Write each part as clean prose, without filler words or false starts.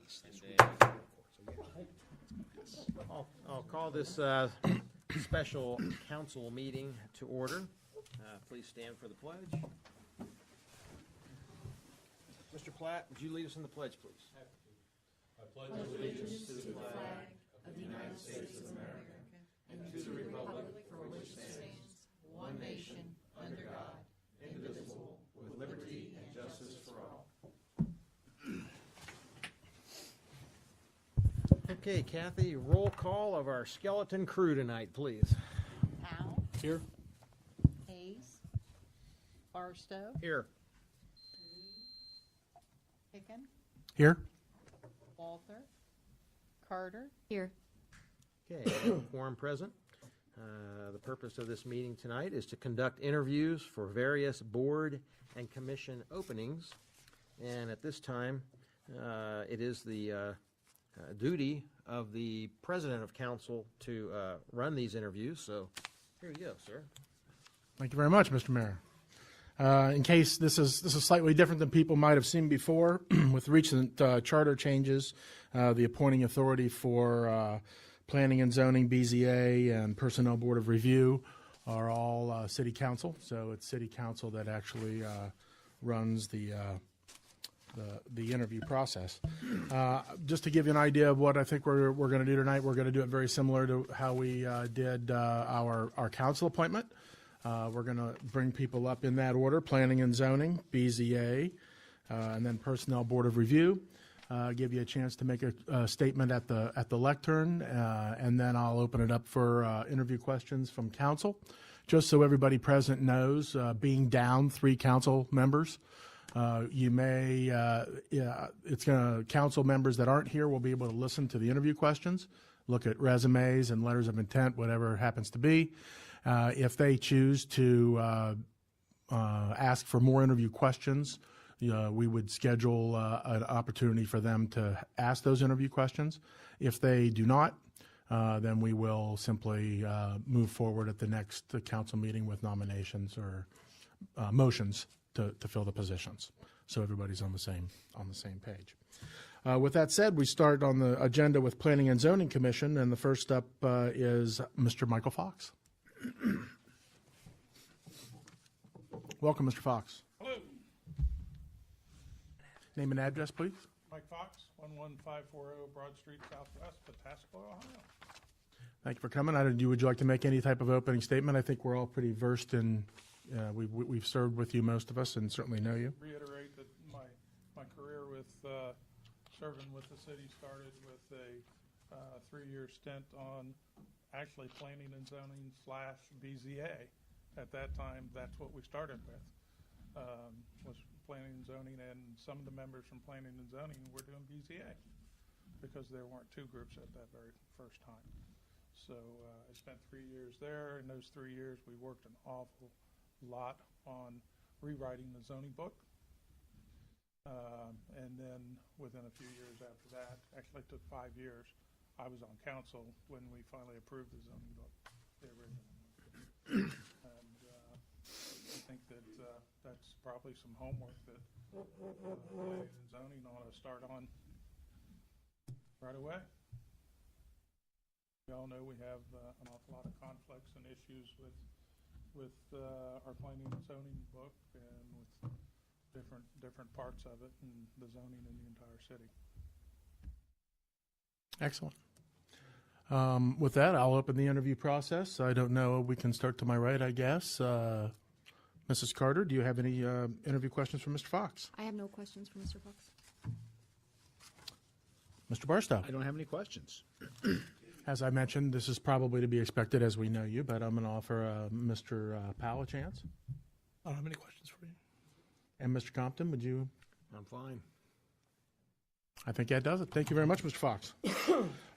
least. I'll call this special council meeting to order. Please stand for the pledge. Mr. Platt, would you lead us in the pledge, please? I pledge allegiance to the flag of the United States of America and to the republic for which it stands, one nation, under God, indivisible, with liberty and justice for all. Okay, Kathy, roll call of our skeleton crew tonight, please. Powell. Here. Hayes. Barstow. Here. Hicken. Here. Walther. Carter. Here. Okay, quorum present. The purpose of this meeting tonight is to conduct interviews for various board and commission openings. And at this time, it is the duty of the president of council to run these interviews. So here you go, sir. Thank you very much, Mr. Mayor. In case this is slightly different than people might have seen before, with recent charter changes, the appointing authority for Planning and Zoning, BZA, and Personnel Board of Review are all City Council. So it's City Council that actually runs the interview process. Just to give you an idea of what I think we're going to do tonight, we're going to do it very similar to how we did our council appointment. We're going to bring people up in that order: Planning and Zoning, BZA, and then Personnel Board of Review. Give you a chance to make a statement at the lectern, and then I'll open it up for interview questions from council. Just so everybody present knows, being down 3 council members, you may, it's going to, council members that aren't here will be able to listen to the interview questions, look at resumes and letters of intent, whatever it happens to be. If they choose to ask for more interview questions, we would schedule an opportunity for them to ask those interview questions. If they do not, then we will simply move forward at the next council meeting with nominations or motions to fill the positions. So everybody's on the same page. With that said, we start on the agenda with Planning and Zoning Commission, and the first up is Mr. Michael Fox. Welcome, Mr. Fox. Hello, Name and address, please. Mike Fox, 11540 Broad Street, Southwest, Pataskala, Ohio. Thank you for coming. Would you like to make any type of opening statement? I think we're all pretty versed in, we've served with you, most of us, and certainly know you. Reiterate that my career with serving with the city started with a 3-year stint on actually planning and zoning / BZA. At that time, that's what we started with, was planning and zoning, and some of the members from planning and zoning were doing BZA because there weren't 2 groups at that very first time. So I spent 3 years there. In those 3 years, we worked an awful lot on rewriting the zoning book. And then within a few years after that, actually it took 5 years, I was on council when we finally approved the zoning book, the original one. And I think that that's probably some homework that planning and zoning ought to start on right away. We all know we have an awful lot of conflicts and issues with our planning and zoning book and with different parts of it and the zoning in the entire city. Excellent. With that, I'll open the interview process. I don't know, we can start to my right, I guess. Mrs. Carter, do you have any interview questions for Mr. Fox? I have no questions for Mr. Fox. Mr. Barstow? I don't have any questions. As I mentioned, this is probably to be expected as we know you, but I'm going to offer Mr. Powell a chance. I don't have any questions for you. And Mr. Compton, would you? I'm fine. I think that does it. Thank you very much, Mr. Fox.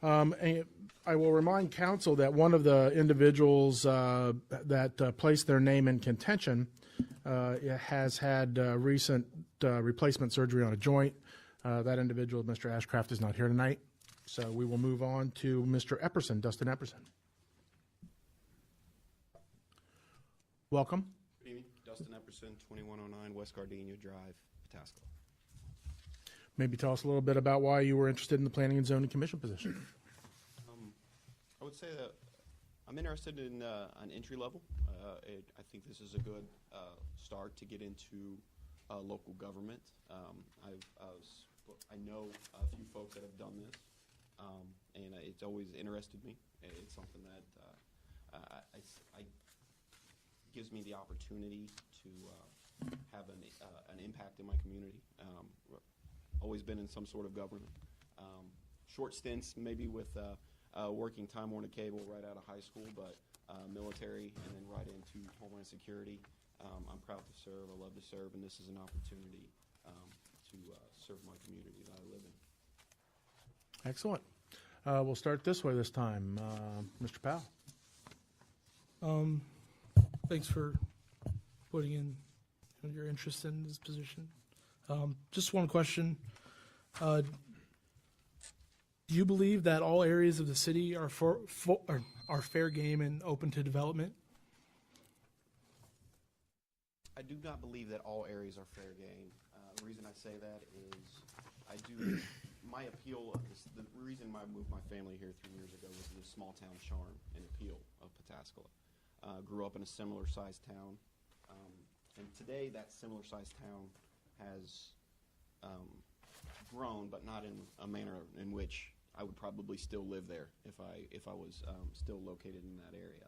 And I will remind council that one of the individuals that placed their name in contention has had recent replacement surgery on a joint. That individual, Mr. Ashcraft, is not here tonight. So we will move on to Mr. Epperson, Dustin Epperson. Welcome. Good evening. Dustin Epperson, 2109 West Gardenia Drive, Pataskala. Maybe tell us a little bit about why you were interested in the Planning and Zoning Commission position. I would say that I'm interested in an entry level. I think this is a good start to get into local government. I know a few folks that have done this, and it's always interested me. It's something that gives me the opportunity to have an impact in my community. Always been in some sort of government. Short stints, maybe with working Time Warner Cable right out of high school, but military and then right into Homeland Security. I'm proud to serve. I love to serve, and this is an opportunity to serve my community that I live in. Excellent. We'll start this way this time. Mr. Powell. Thanks for putting in your interest in this position. Just one question. Do you believe that all areas of the city are fair game and open to development? I do not believe that all areas are fair game. The reason I say that is my appeal, the reason I moved my family here 3 years ago was the small town charm and appeal of Pataskala. Grew up in a similar sized town. And today that similar sized town has grown, but not in a manner in which I would probably still live there if I was still located in that area.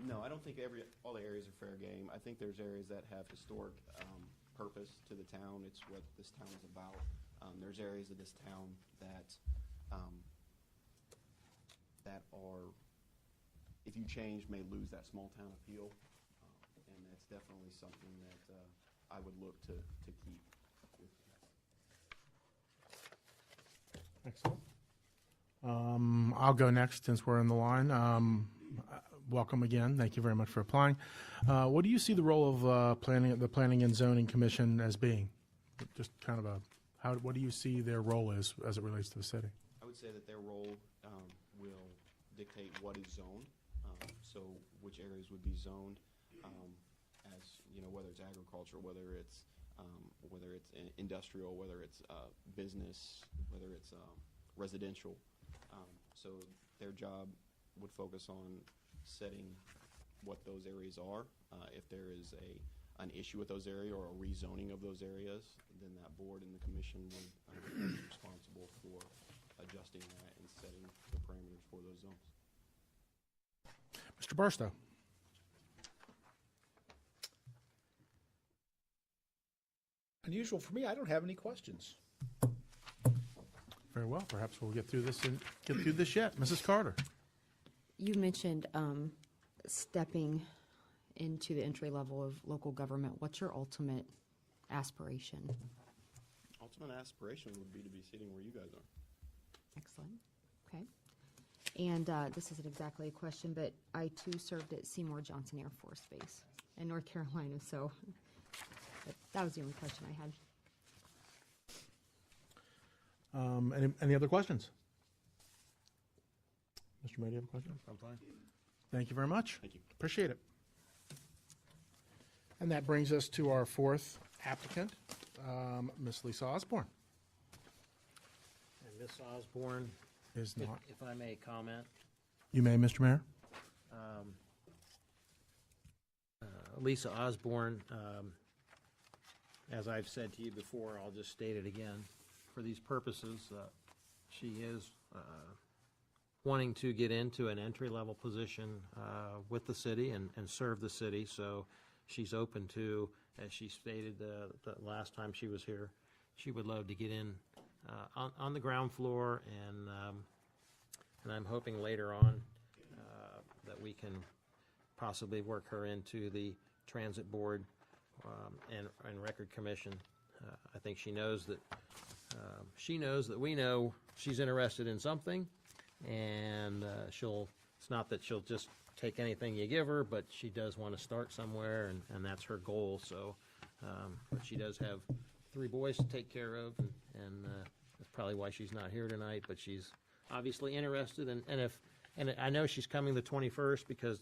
No, I don't think all the areas are fair game. I think there's areas that have historic purpose to the town. It's what this town is about. There's areas of this town that are, if you change, may lose that small town appeal, and that's definitely something that I would look to keep. Excellent. I'll go next since we're in the line. Welcome again. Thank you very much for applying. What do you see the role of the Planning and Zoning Commission as being? Just kind of what do you see their role is as it relates to the city? I would say that their role will dictate what is zoned. So which areas would be zoned, as you know, whether it's agriculture, whether it's industrial, whether it's business, whether it's residential. So their job would focus on setting what those areas are. If there is an issue with those areas or a rezoning of those areas, then that board and the commission would be responsible for adjusting that and setting the parameters for those zones. Mr. Barstow. Unusual for me, I don't have any questions. Very well. Perhaps we'll get through this yet. Mrs. Carter. You mentioned stepping into the entry level of local government. What's your ultimate aspiration? Ultimate aspiration would be to be sitting where you guys are. Excellent. Okay. And this isn't exactly a question, but I too served at Seymour Johnson Air Force Base in North Carolina, so that was the only question I had. Any other questions? Mr. May, do you have a question? I'm fine. Thank you very much. Thank you. Appreciate it. And that brings us to our fourth applicant, Ms. Lisa Osborne. And Ms. Osborne, Is not. if I may comment, You may, Mr. Mayor. Lisa Osborne, as I've said to you before, I'll just state it again. For these purposes, she is wanting to get into an entry-level position with the city and serve the city. So she's open to, as she stated the last time she was here, she would love to get in on the ground floor, and I'm hoping later on that we can possibly work her into the Transit Board and Record Commission. I think she knows that we know she's interested in something, and it's not that she'll just take anything you give her, but she does want to start somewhere, and that's her goal. So, but she does have 3 boys to take care of, and that's probably why she's not here tonight, but she's obviously interested, and I know she's coming the 21st, because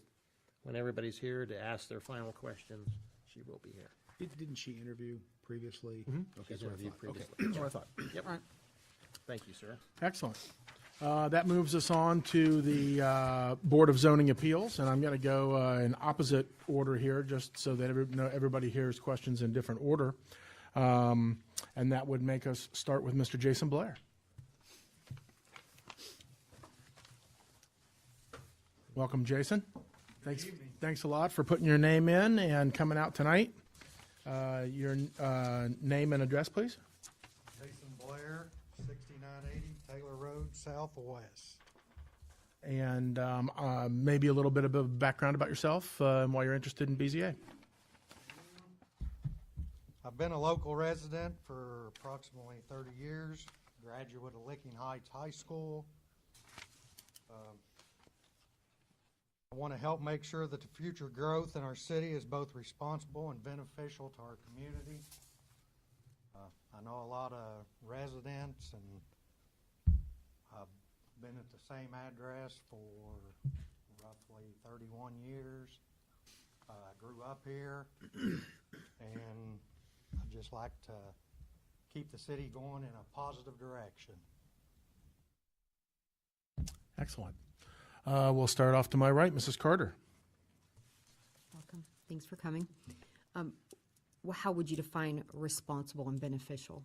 when everybody's here to ask their final questions, she will be here. Didn't she interview previously? Mm-hmm. Okay, She's that's what I interviewed thought. Okay, previously. that's what I thought. Yep. Thank you, sir. Excellent. That moves us on to the Board of Zoning Appeals, and I'm going to go in opposite order here, just so that everybody hears questions in different order. And that would make us start with Mr. Jason Blair. Welcome, Jason. Thanks a lot for putting your name in and coming out tonight. Your name and address, please. Jason Blair, 6980 Taylor Road, Southwest. And maybe a little bit of a background about yourself and why you're interested in BZA. I've been a local resident for approximately 30 years, graduate of Licking Heights High School. I want to help make sure that the future growth in our city is both responsible and beneficial to our community. I know a lot of residents, and I've been at the same address for roughly 31 years. I grew up here, and I'd just like to keep the city going in a positive direction. Excellent. We'll start off to my right, Mrs. Carter. Welcome. Thanks for coming. How would you define responsible and beneficial?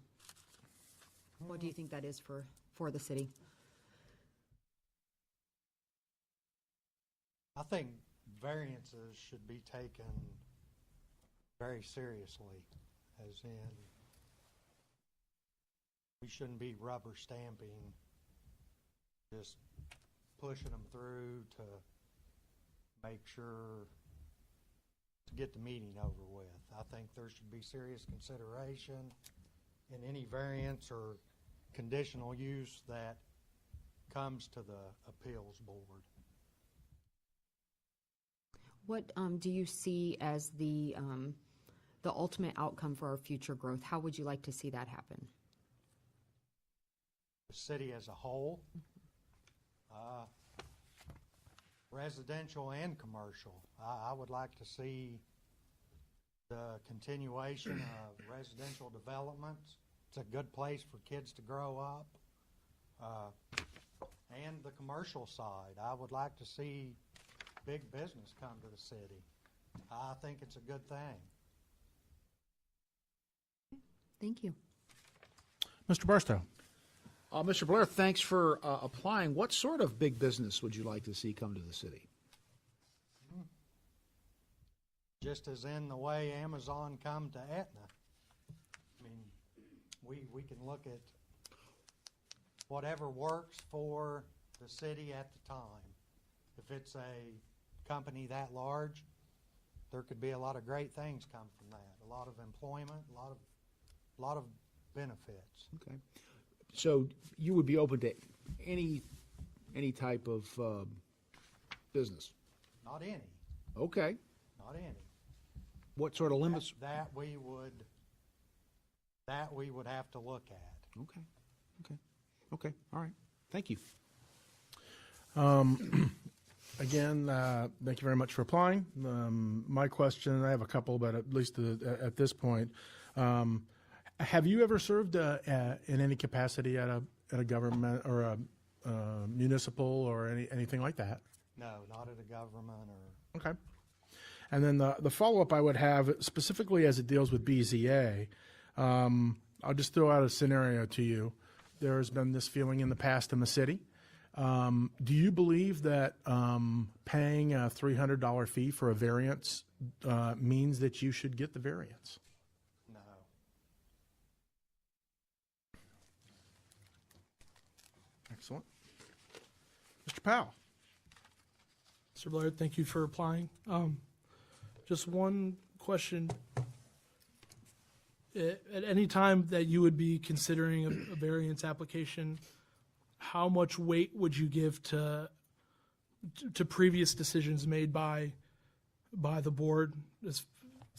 What do you think that is for the city? I think variances should be taken very seriously, as in we shouldn't be rubber stamping, just pushing them through to make sure to get the meeting over with. I think there should be serious consideration in any variance or conditional use that comes to the appeals board. What do you see as the ultimate outcome for our future growth? How would you like to see that happen? The city as a whole, residential and commercial. I would like to see the continuation of residential developments. It's a good place for kids to grow up. And the commercial side, I would like to see big business come to the city. I think it's a good thing. Thank you. Mr. Barstow. Mr. Blair, thanks for applying. What sort of big business would you like to see come to the city? Just as in the way Amazon come to Etna. I mean, we can look at whatever works for the city at the time. If it's a company that large, there could be a lot of great things come from that. A lot of employment, a lot of benefits. Okay. So you would be open to any type of business? Not any. Okay. Not any. What sort of limits? That we would have to look at. Okay. Okay. Okay. All right. Thank you. Again, thank you very much for applying. My question, I have a couple, but at least at this point, have you ever served in any capacity at a government or a municipal or anything like that? No, not at a government or. Okay. And then the follow-up I would have, specifically as it deals with BZA, I'll just throw out a scenario to you. There has been this feeling in the past in the city. Do you believe that paying a $300 fee for a variance means that you should get the variance? No. Excellent. Mr. Powell. Mr. Blair, thank you for applying. Just one question. At any time that you would be considering a variance application, how much weight would you give to previous decisions made by the board as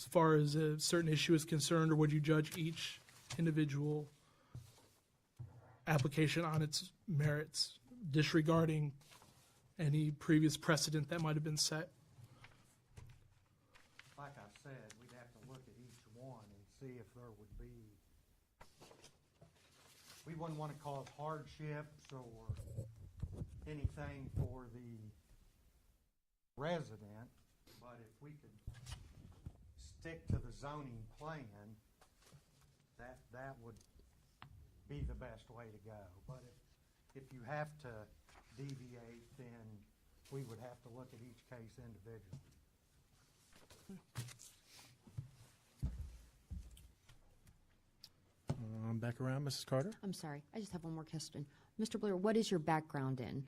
far as a certain issue is concerned, or would you judge each individual application on its merits, disregarding any previous precedent that might have been set? Like I said, we'd have to look at each one see if there would be, we wouldn't want to cause hardships or anything for the resident, but if we could stick to the zoning plan, that would be the best way to go. But if you have to deviate, then we would have to look at each case individually. Back around, Mrs. Carter. I'm sorry, I just have one more question. Mr. Blair, what is your background in?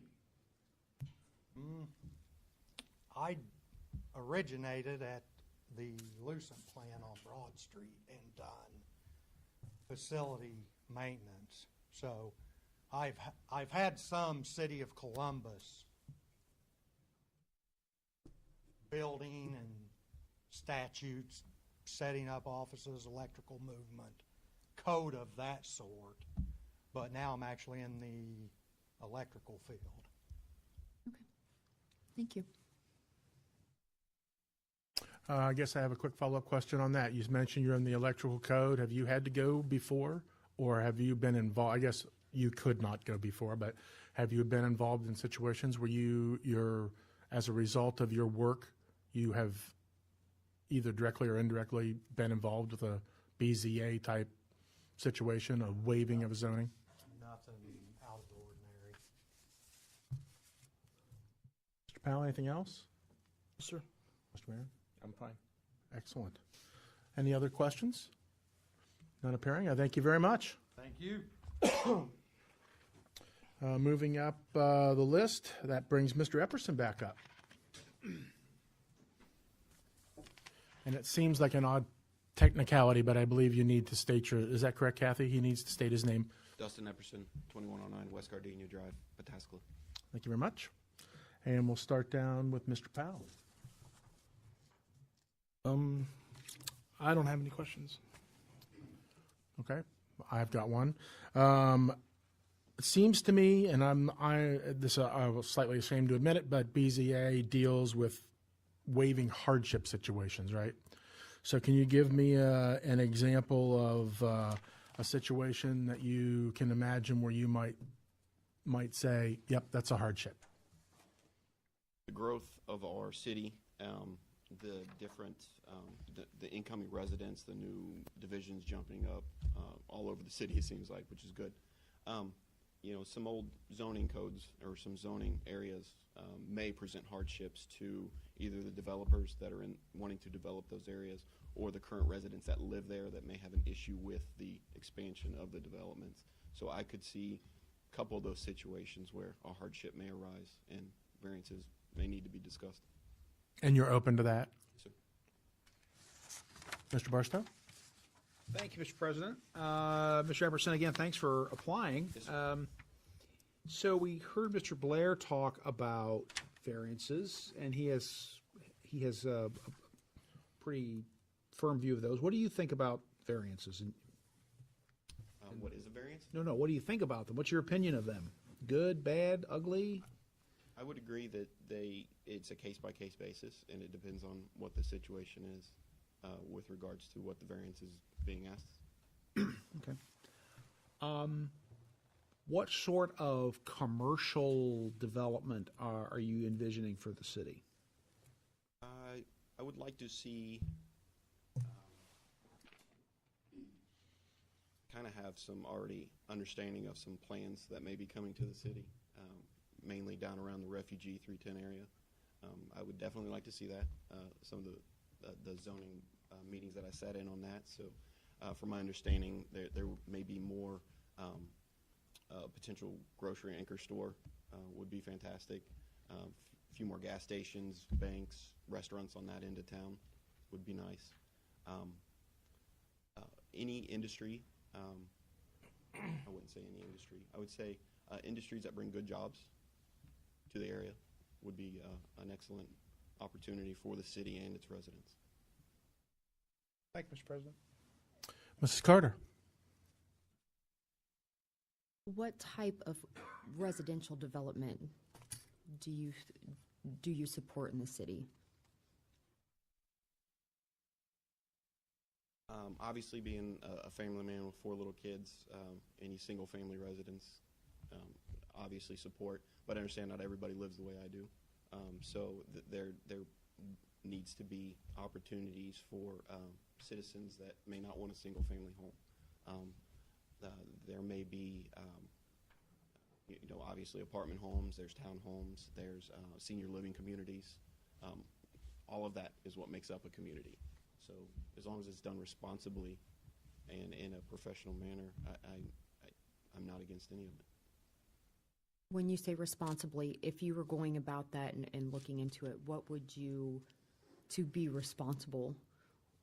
I originated at the Lucent plant on Broad Street and done facility maintenance. So I've had some City of Columbus building and statutes, setting up offices, electrical movement, code of that sort. But now I'm actually in the electrical field. Thank you. I guess I have a quick follow-up question on that. You mentioned you're in the electrical code. Have you had to go before, or have you been involved? I guess you could not go before, but have you been involved in situations where you're, as a result of your work, you have either directly or indirectly been involved with a BZA type situation, a waiving of zoning? Nothing out of the ordinary. Mr. Powell, anything else? Sir. Mr. Mayor? I'm fine. Excellent. Any other questions? None appearing. I thank you very much. Thank you. Moving up the list, that brings Mr. Epperson back up. And it seems like an odd technicality, but I believe you need to state your, is that correct, Kathy? He needs to state his name. Dustin Epperson, 2109 West Gardenia Drive, Pataskala. Thank you very much. And we'll start down with Mr. Powell. I don't have any questions. Okay, I've got one. It seems to me, and I was slightly ashamed to admit it, but BZA deals with waiving hardship situations, right? So can you give me an example of a situation that you can imagine where you might say, yep, that's a hardship? The growth of our city, the different, the incoming residents, the new divisions jumping up all over the city, it seems like, which is good. You know, some old zoning codes or some zoning areas may present hardships to either the developers that are wanting to develop those areas or the current residents that live there that may have an issue with the expansion of the developments. So I could see a couple of those situations where a hardship may arise and variances may need to be discussed. And you're open to that? So, Mr. Barstow? Thank you, Mr. President. Mr. Epperson, again, thanks for applying. Yes, sir. So we heard Mr. Blair talk about variances, and he has a pretty firm view of those. What do you think about variances? what is a variance? No, what do you think about them? What's your opinion of them? Good, bad, ugly? I would agree that it's a case-by-case basis, and it depends on what the situation is with regards to what the variance is being asked. Okay. What sort of commercial development are you envisioning for the city? I would like to see kind of have some already understanding of some plans that may be coming to the city, mainly down around the Refugee 310 area. I would definitely like to see that. Some of the zoning meetings that I sat in on that. So from my understanding, there may be more potential grocery anchor store would be fantastic. A few more gas stations, banks, restaurants on that end of town would be nice. Any industry, I wouldn't say any industry. I would say industries that bring good jobs to the area would be an excellent opportunity for the city and its residents. Thank you, Mr. President. Mrs. Carter? What type of residential development do you support in the city? Obviously, being a family man with 4 little kids, any single-family residence, obviously support. But I understand not everybody lives the way I do. So there needs to be opportunities for citizens that may not want a single-family home. There may be, obviously apartment homes, there's townhomes, there's senior living communities. All of that is what makes up a community. So as long as it's done responsibly and in a professional manner, I'm not against any of it. When you say responsibly, if you were going about that and looking into it, what would you, to be responsible,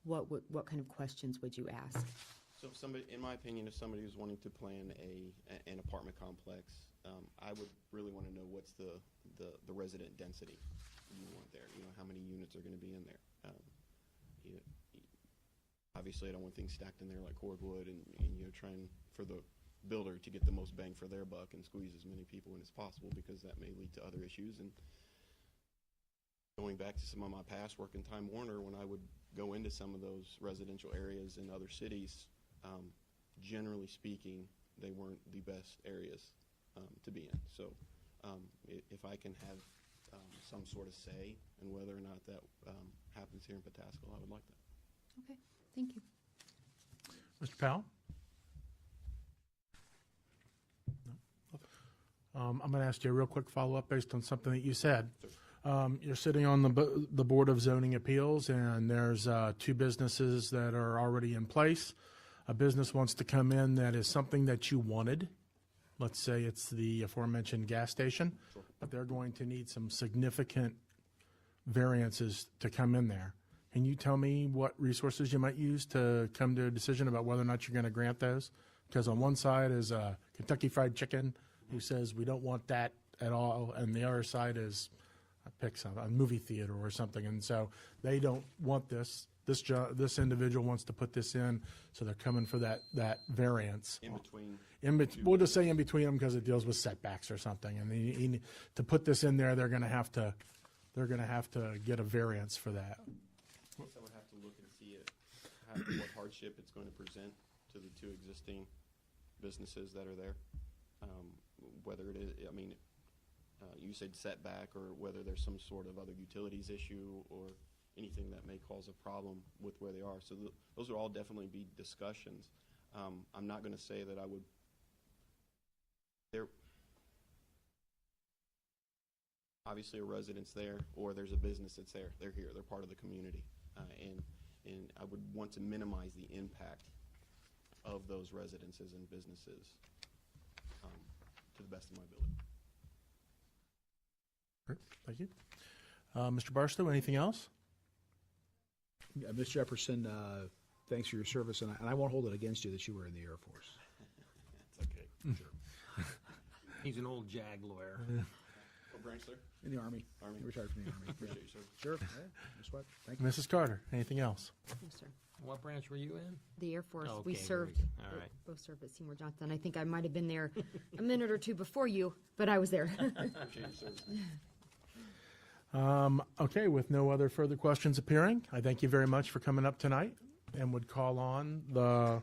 what kind of questions would you ask? So if somebody, in my opinion, if somebody was wanting to plan an apartment complex, I would really want to know what's the resident density you want there. How many units are going to be in there. Obviously, I don't want things stacked in there like cordwood and trying for the builder to get the most bang for their buck and squeeze as many people in as possible, because that may lead to other issues. And going back to some of my past work in Time Warner, when I would go into some of those residential areas in other cities, generally speaking, they weren't the best areas to be in. So if I can have some sort of say in whether or not that happens here in Pataskal, I would like that. Okay, thank you. Mr. Powell? I'm going to ask you a real quick follow-up based on something that you said. You're sitting on the Board of Zoning Appeals, and there's 2 businesses that are already in place. A business wants to come in that is something that you wanted. Let's say it's the aforementioned gas station, but they're going to need some significant variances to come in there. Can you tell me what resources you might use to come to a decision about whether or not you're going to grant those? Because on one side is Kentucky Fried Chicken, who says we don't want that at all, and the other side is, I pick a movie theater or something, and so they don't want this. This individual wants to put this in, so they're coming for that variance. In between. We'll just say in between them because it deals with setbacks or something, and to put this in there, they're going to have to get a variance for that. I guess I would have to look and see what hardship it's going to present to the 2 existing businesses that are there. Whether it is, you said setback, or whether there's some sort of other utilities issue or anything that may cause a problem with where they are. So those would all definitely be discussions. I'm not going to say that I would. There, obviously, a residence there, or there's a business that's there. They're here. They're part of the community, and I would want to minimize the impact of those residences and businesses to the best of my ability. Great, thank you. Mr. Barstow, anything else? Ms. Jefferson, thanks for your service, and I won't hold it against you that you were in the Air Force. That's okay. Sure. He's an old JAG lawyer. What branch, sir? In the Army. Army. He retired from the Army. Appreciate you, sir. Sure. Yeah, no sweat. Thank you. Mrs. Carter, anything else? No, sir. What branch were you in? The Air Force, Okay, we very served, good. All right. both served at Seymour Johnson. I think I might have been there a minute or 2 before you, but I was there. Appreciate you, sir. Okay, with no other further questions appearing, I thank you very much for coming up tonight and would call on the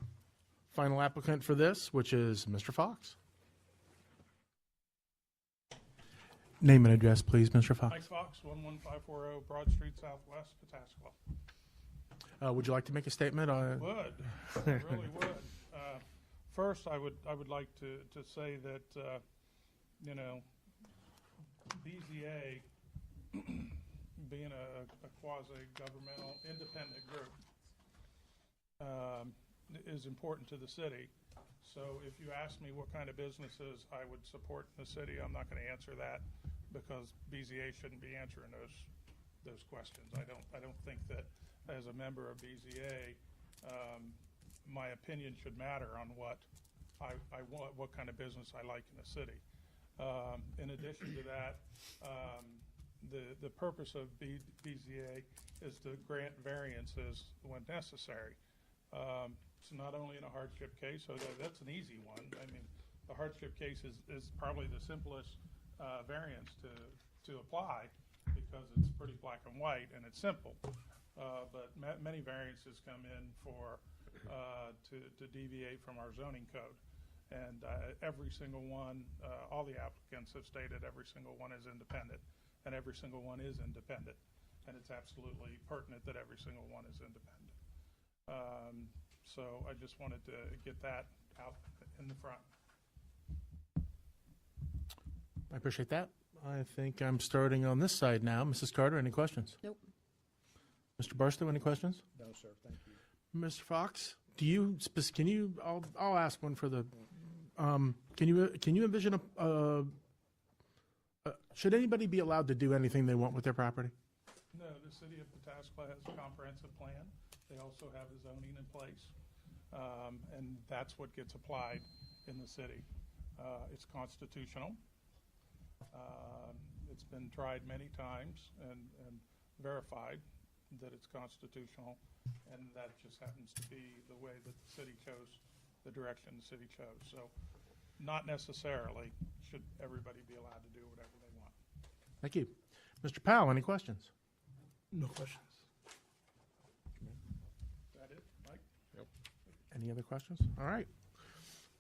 final applicant for this, which is Mr. Fox. Name and address, please, Mr. Fox. Mike Fox, 11540 Broad Street Southwest, Pataskala. Would you like to make a statement? I really would. First, I would like to say that, BZA, being a quasi-governmental independent group, is important to the city. So if you ask me what kind of businesses I would support in the city, I'm not going to answer that, because BZA shouldn't be answering those questions. I don't think that as a member of BZA, my opinion should matter on what I want, what kind of business I like in the city. In addition to that, the purpose of BZA is to grant variances when necessary. So not only in a hardship case, so that's an easy one. I mean, the hardship case is probably the simplest variance to apply, because it's pretty black and white and it's simple. But many variances come in for to deviate from our zoning code. And every single one, all the applicants have stated every single one is independent, and every single one is independent. And it's absolutely pertinent that every single one is independent. So I just wanted to get that out in the front. I appreciate that. I think I'm starting on this side now. Mrs. Carter, any questions? Nope. Mr. Barstow, any questions? No, sir, thank you. Mr. Fox, can you, I'll ask one for the, can you envision should anybody be allowed to do anything they want with their property? No, the city of Pataskla has a comprehensive plan. They also have the zoning in place. And that's what gets applied in the city. It's constitutional. It's been tried many times and verified that it's constitutional, and that just happens to be the way that the city chose, the direction the city chose. So not necessarily should everybody be allowed to do whatever they want. Thank you. Mr. Powell, any questions? No questions. Is that it, Mike? Any other questions? All right.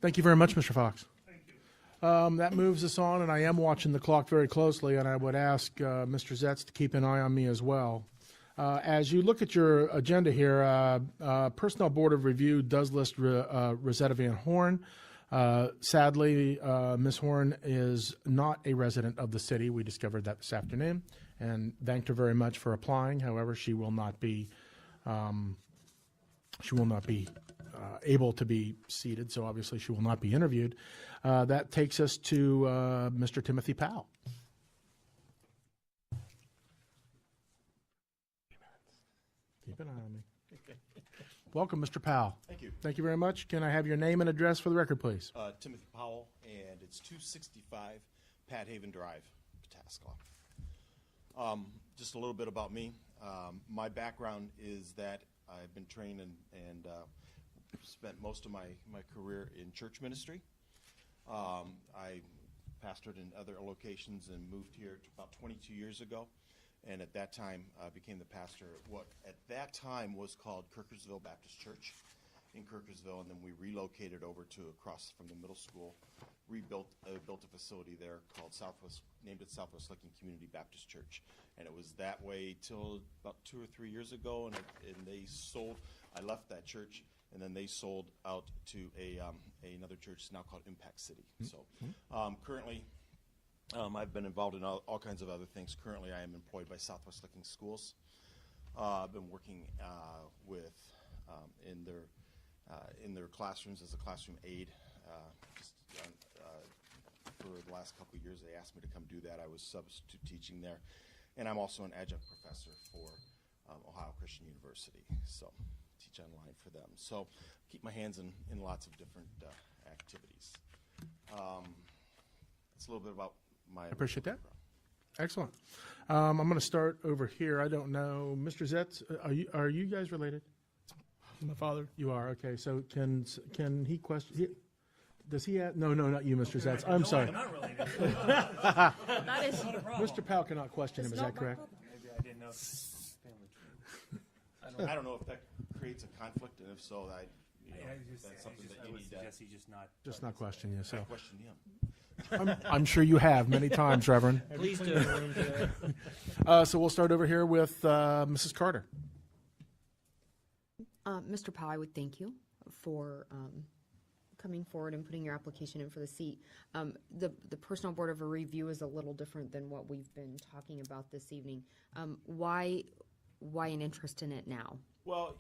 Thank you very much, Mr. Fox. Thank you. That moves us on, and I am watching the clock very closely, and I would ask Mr. Zetz to keep an eye on me as well. As you look at your agenda here, Personnel Board of Review does list Rosetta Van Horn. Sadly, Ms. Horn is not a resident of the city. We discovered that this afternoon, and thanked her very much for applying. However, she will not be able to be seated, so obviously she will not be interviewed. That takes us to Mr. Timothy Powell. Keep an eye on me. Welcome, Mr. Powell. Thank you. Thank you very much. Can I have your name and address for the record, please? Timothy Powell, and it's 265 Pat Haven Drive, Pataskla. Just a little bit about me. My background is that I've been trained and spent most of my career in church ministry. I pastored in other locations and moved here about 22 years ago. And at that time, I became the pastor at what at that time was called Kirkersville Baptist Church in Kirkersville, and then we relocated over to across from the middle school, built a facility there called named it Southwest Licking Community Baptist Church, and it was that way till about 2 or 3 years ago, and they sold. I left that church, and then they sold out to another church now called Impact City. So currently. I've been involved in all kinds of other things. Currently, I am employed by Southwest Licking Schools. I've been working with in their classrooms as a classroom aide. For the last couple of years, they asked me to come do that. I was substitute teaching there, and I'm also an adjunct professor for Ohio Christian University. So teach online for them. So keep my hands in lots of different activities. It's a little bit about. I appreciate that. Excellent. I'm going to start over here. I don't know, Mr. Zetz. Are you guys related? My father. You are, okay. So can he question? Does he? No, not you, Mr. Zetz. I'm sorry. I'm not related. That is, Mr. Powell cannot question him. Is that correct? Maybe I didn't know. I don't know if that creates a conflict, and if so, that's something that you need to Just not question you. So question him. I'm sure you have many times, Reverend. Please do. So we'll start over here with Mrs. Carter. Mr. Powell, I would thank you for coming forward and putting your application in for the seat. The Personnel Board of Review is a little different than what we've been talking about this evening. Why an interest in it now? Well,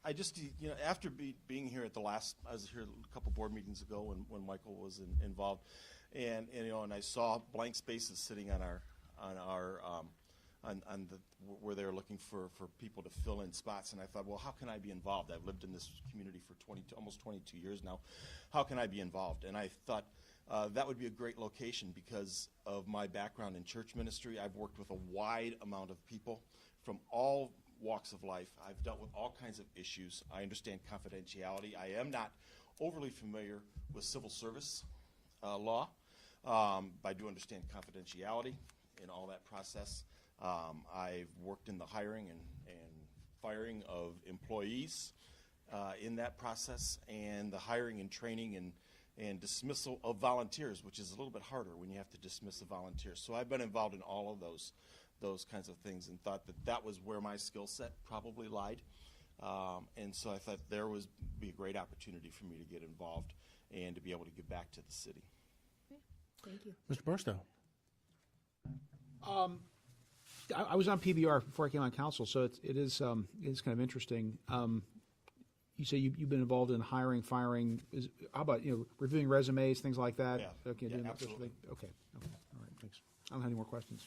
I just, after being here at I was here a couple board meetings ago when Michael was involved, and I saw blank spaces sitting on where they were looking for people to fill in spots, and I thought, well, how can I be involved? I've lived in this community for almost 22 years now. How can I be involved? And I thought that would be a great location because of my background in church ministry. I've worked with a wide amount of people from all walks of life. I've dealt with all kinds of issues. I understand confidentiality. I am not overly familiar with civil service law, but I do understand confidentiality in all that process. I've worked in the hiring and firing of employees. in that process, and the hiring and training and dismissal of volunteers, which is a little bit harder when you have to dismiss a volunteer. So I've been involved in all of those kinds of things, and thought that was where my skill set probably lied. And so I thought there was be a great opportunity for me to get involved and to be able to give back to the city. Thank you. Mr. Barstow? I was on PBR before I came on council, so it is kind of interesting. You say you've been involved in hiring, firing. How about reviewing resumes, things like that? Yeah. Okay, Yeah, doing that sort of absolutely. thing? Okay. All right. Thanks. I don't have any more questions.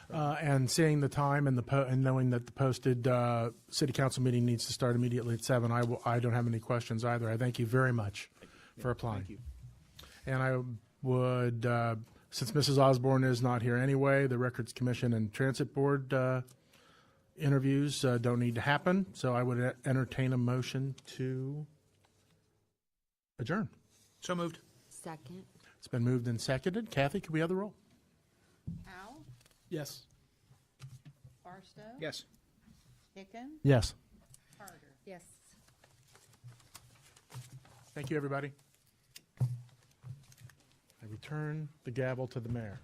And seeing the time and and knowing that the posted city council meeting needs to start immediately at 7, I don't have any questions either. I thank you very much for applying. Thank you. And I would, since Mrs. Osborne is not here anyway, the Records Commission and Transit Board interviews don't need to happen, so I would entertain a motion to adjourn. So moved. Second. It's been moved and seconded. Kathy, could we have the roll? Al, Yes. Barstow. Yes. Hicken, Yes. Carter. Yes. Thank you, everybody. I return the gavel to the mayor.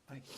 Thank you.